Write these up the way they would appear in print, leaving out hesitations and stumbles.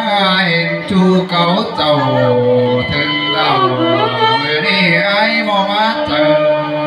มาเห็นชูเก่าเจ้าถึงเราเมื่อนี้ไอ้มอมาเจอ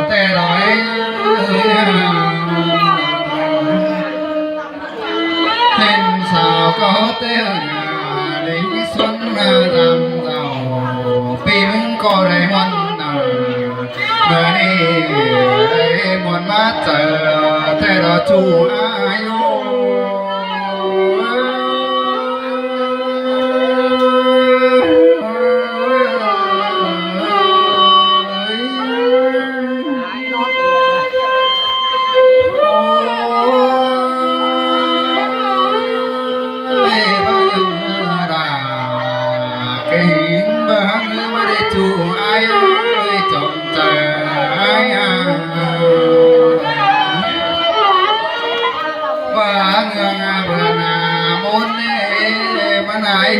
แต่ลอยเห็นสาวก็เต้นเลยสนมาทำเราปีมึงก็ได้มันเมื่อนี้ไอ้มอนมาเจอแต่เราชูอายุ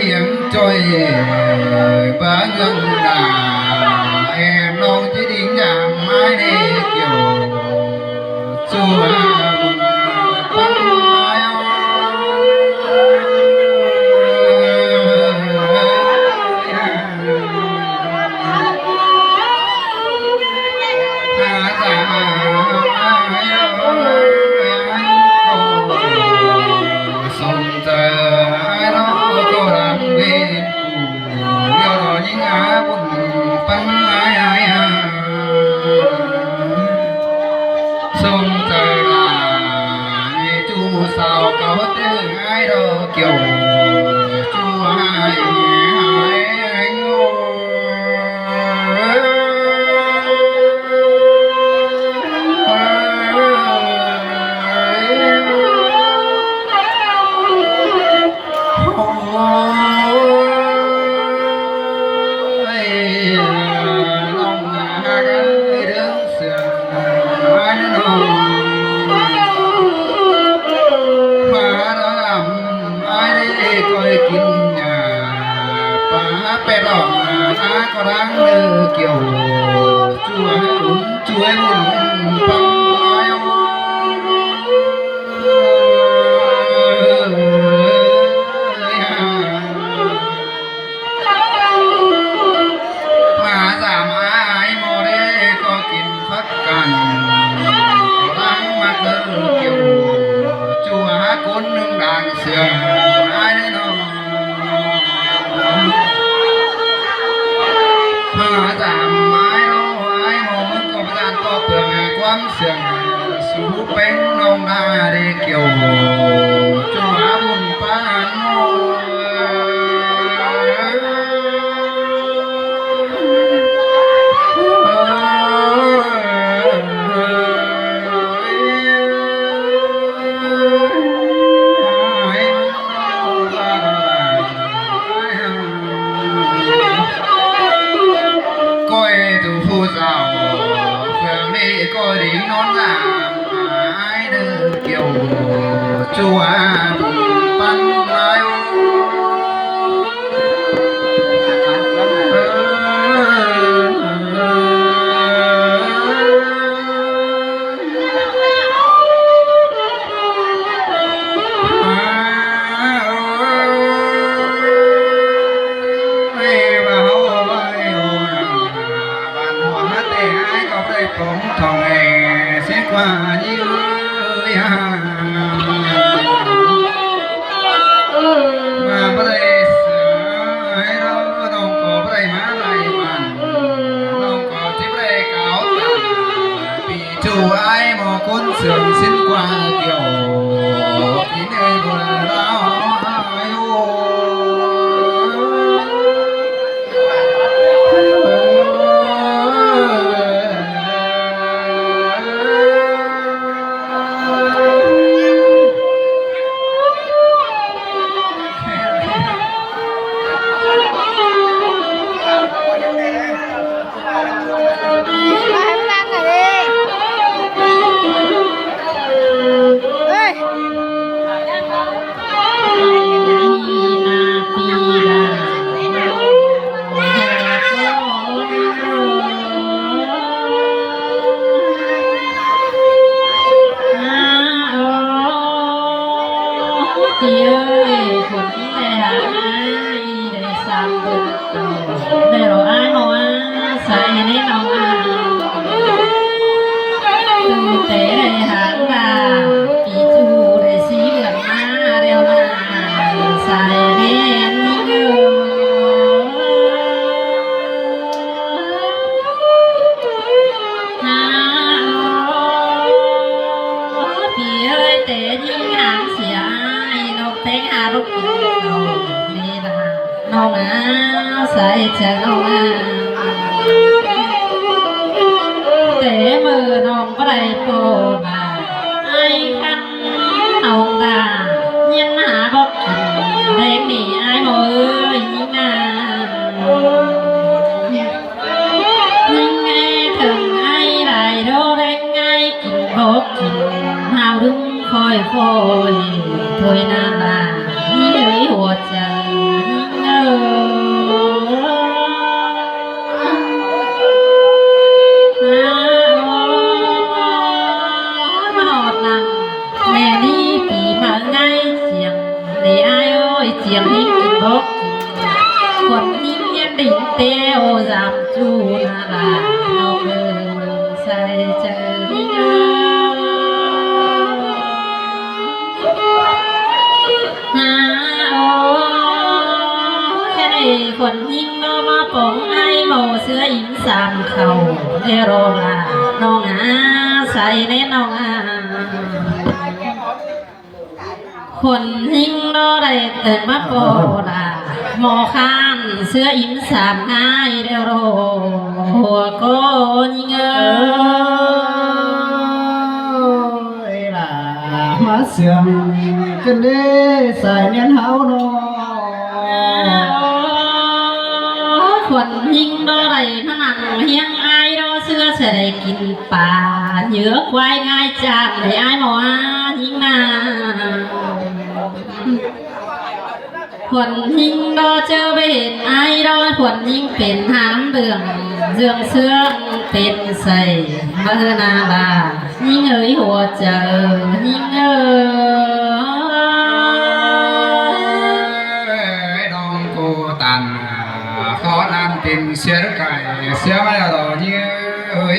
hiểm trôi bá ngân là em non chỉ đi nhà mai đi kiểu chùa sao có tiếng ai đâu kiểu chua hai anhกินปลาเป็ดหลอกอาก็รังเลือเกี่ยวช่วยอุ่นช่วยอุ่นปังมาสามไอ้โมเดก็กินพักกันรังมาเลือเกี่ยวช่วยคนหนึ่งด่างเสือไอ้เนาะมาจำไม้น้อยมองก็ประทานก็เปลืองความเสื่อมสู่เป็นน้องนาเด็กเกี่ยวจงหาบุญปานโมcó đi nón làm ai đưa kiểu chùa pan lai cũng thòng nghề sẽ qua như mà bữa đây hay đâu đâu có bữa đây má lại bàn đâu có tiếp đây cáo vì chủ ai mà cuốn sườn xin qua kiểu kín đây vừa đó ใส่ในน้องตึงเตะได้หางบาปีจูได้สีเหลืองมาเร็วมาใส่ในนี้ปีเอ้ยเตะยิ่งหางเสียนกเตะหาลูกกินเรานี่ละน้องใส่เจ้าน้องเตะมือน้องก็ได้โปบาไอ้คันน้องดายันหาบอกกินแรงหนีไอ้หมอยยิ่งนายิ่งไงถึงไอ้ไรโดแรงไงกินบอกกินหาวดึงคอยถอยนาลายิ่งเลยหัวใจยิ่งแม่นี่ปีมาไงเสียงในไอ้โอ้ยเสียงหิ้งกินบอกคนหิ้งยันดิ่งเต้วจำจูนาลาเอาเดินใส่เจอหิ้งโอ้แค่ได้คนหิ้งก็มาปองไอ้โมเสื้ออิ่มสามเข่าเอโรลาน้องใส่ในน้องคนหิ้งเราได้เติมมาโปดาหมอข้านเสื้ออิ่มสามง่ายเดโรหัวโกยิงล่ะมาเสียงกันเด้ใส่เนียนเฮาเนาะคนหิ้งเราได้พนังเฮียงไอเราเสื้อเสด็จกินป่าเยอะควายง่ายจากในไอหมอหิ้งนาคนหิ้งดอเจอไปเห็นไอ้ดอคนหิ้งเป็นหามเบื่องเรื่องเสื้อเป็นใส่เมื่อนาลาหิ้งเอ๋ยหัวเจอหิ้งเอ๋ยน้องกูตันขอน้ำติ่มเสียไก่เสียไม่ละดอกยิ่งเอ้ย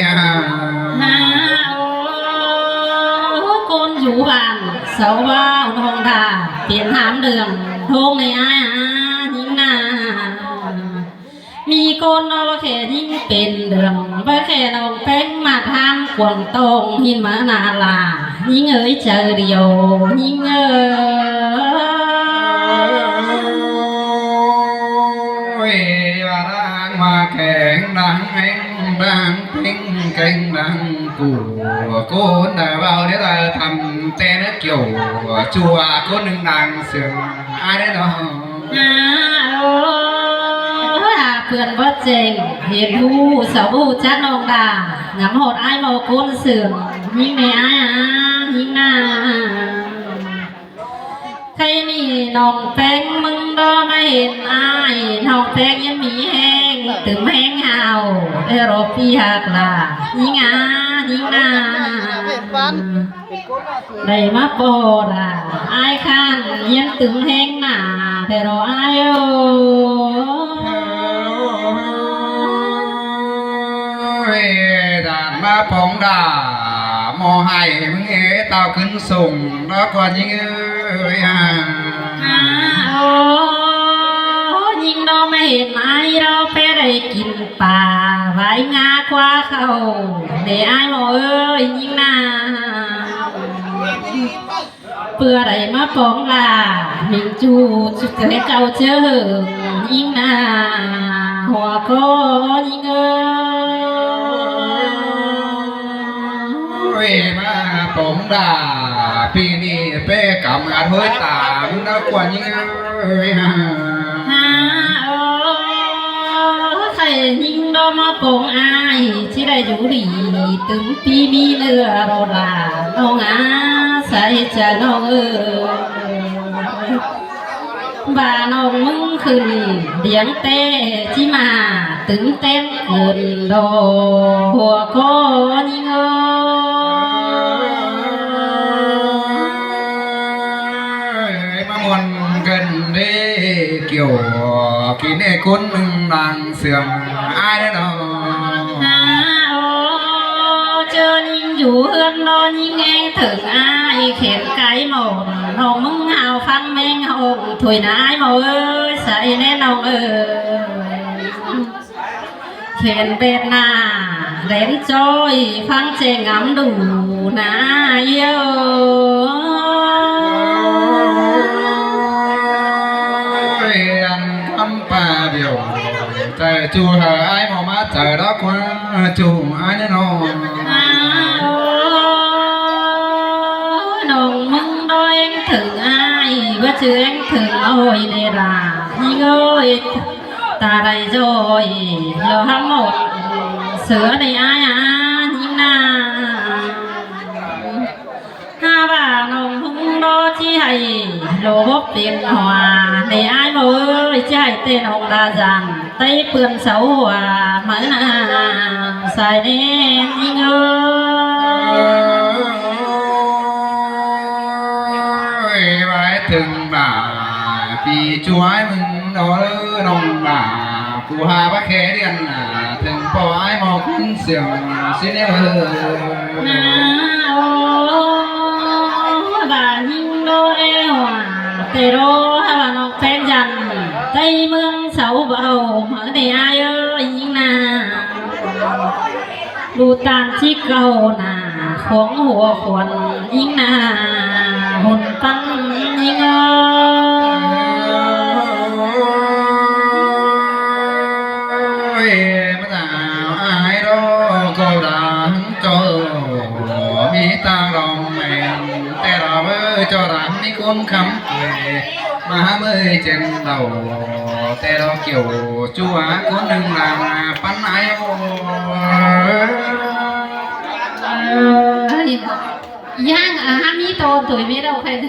คนอยู่บ้านเสาบ้าวทองดาเปลี่ยนหามเดืองทงในอ้ายยิ่งนามีคนเอาแค่ยิ่งเป็นเดืองไปแค่น้องแป้งมาทำกวางตงหินมานาลายิ่งเอ๋ยเจอเดียวยิ่งว่าร่างมาแข่งดังเองดังเพ่งเก่งดังกูได้เบาเดี๋ยวเราทำเต้นเกี่ยวจัวกูหนึ่งดังเสียงai đấy đó เพื่อนว่าเจงเห็นผู้สาวผู้จัดนองดาหงำหดไอ้โมกุนเสื่อมยิ่งในไอ้ยิ่งหน้าใครมีน้องแป้งมึงรอไม่เห็นไอ้น้องแป้งยังมีแห้งถึงแห้งเฮาได้รบพี่หักลายิ่งยิ่งหน้าได้มาโปดาไอ้ข้านยันถึงแห้งหน้าแต่รอไอ้ด่านมาปองด่ามอให้มึงเต่าขึ้นส่งแล้วก่อนยิงยิงเราไม่เห็นไอ้เราไปได้กินป่าไว้งาคว้าเขาเดี๋ยวไอ้หมอเอ้ยยิงนาเพื่ออะไรมาปองลามิงจูสุดแต่เก่าเจอยิงนาหัวโคยิงมาผมด่าปีนี้เป้กำอาถ้วยตามึงน่ากว่ายิ่งใครยิงดอมาปงอายที่ได้อยู่ดีตึงปีมีเนื้อโรลาน้องใส่จะน้องบ่าน้องมึงขึ้นเดียงเต้ที่มาตึงเต้นขึ้นโดหัวโคยิงเกี่ยวกินไอ้คนหนึ่งนางเสื่อมai đấy đâu อยู่เฮือนนอนยิ่งเองถึงอายเข็นไก่หมดน้องมึงเอาฟังแมงหงถวยนายหมอเอ้ยใส่แน่น้องเอ้ยเข็นเป็ดหน้าเล่นจอยฟังเจงงำดูนะเยอะăn cắm pa biểu trời chùa hờ ai mà má trời đó qua chùa ai nữa nó น้องมึงดอยเองถึงอายว่าชื่อเองถึงโอ้ยเดรายิ่งเอ้ยตาได้จอยเราทั้งหมดเสือในอายยิ่งนาห้าบ่าน้องมึงดอที่ให้โลบเปลี่ยนหัวในอายบ่เอ้ยใจเต้นองดาจันไต้เปื่อนเสาหัวเหมือนใส่เน้นยิ่งเอ้ย vãi từng bà vì chú ái mừng đó nông bà cụ hà bác khé điên từng bỏ ái mò cũng xiềng xin em bà nhìn đô e hòa tê đô ha bà nọc phèn dần tây mương xấu bầu mở đề ai ơi nhìn nà đu tàn chiếc cầu nà khoáng hùa khuẩn nhìn nà hồn tăng nhìn ơi mất nào ai đó cô đã cho mi ta lòng mẹ tè đỏ với cho rằng mi con khắm cười má mới trên đầu tè đỏ kiểu chúa có đừng làm bắn ai Giang ở ham nhí tô tuổi biết đâu phải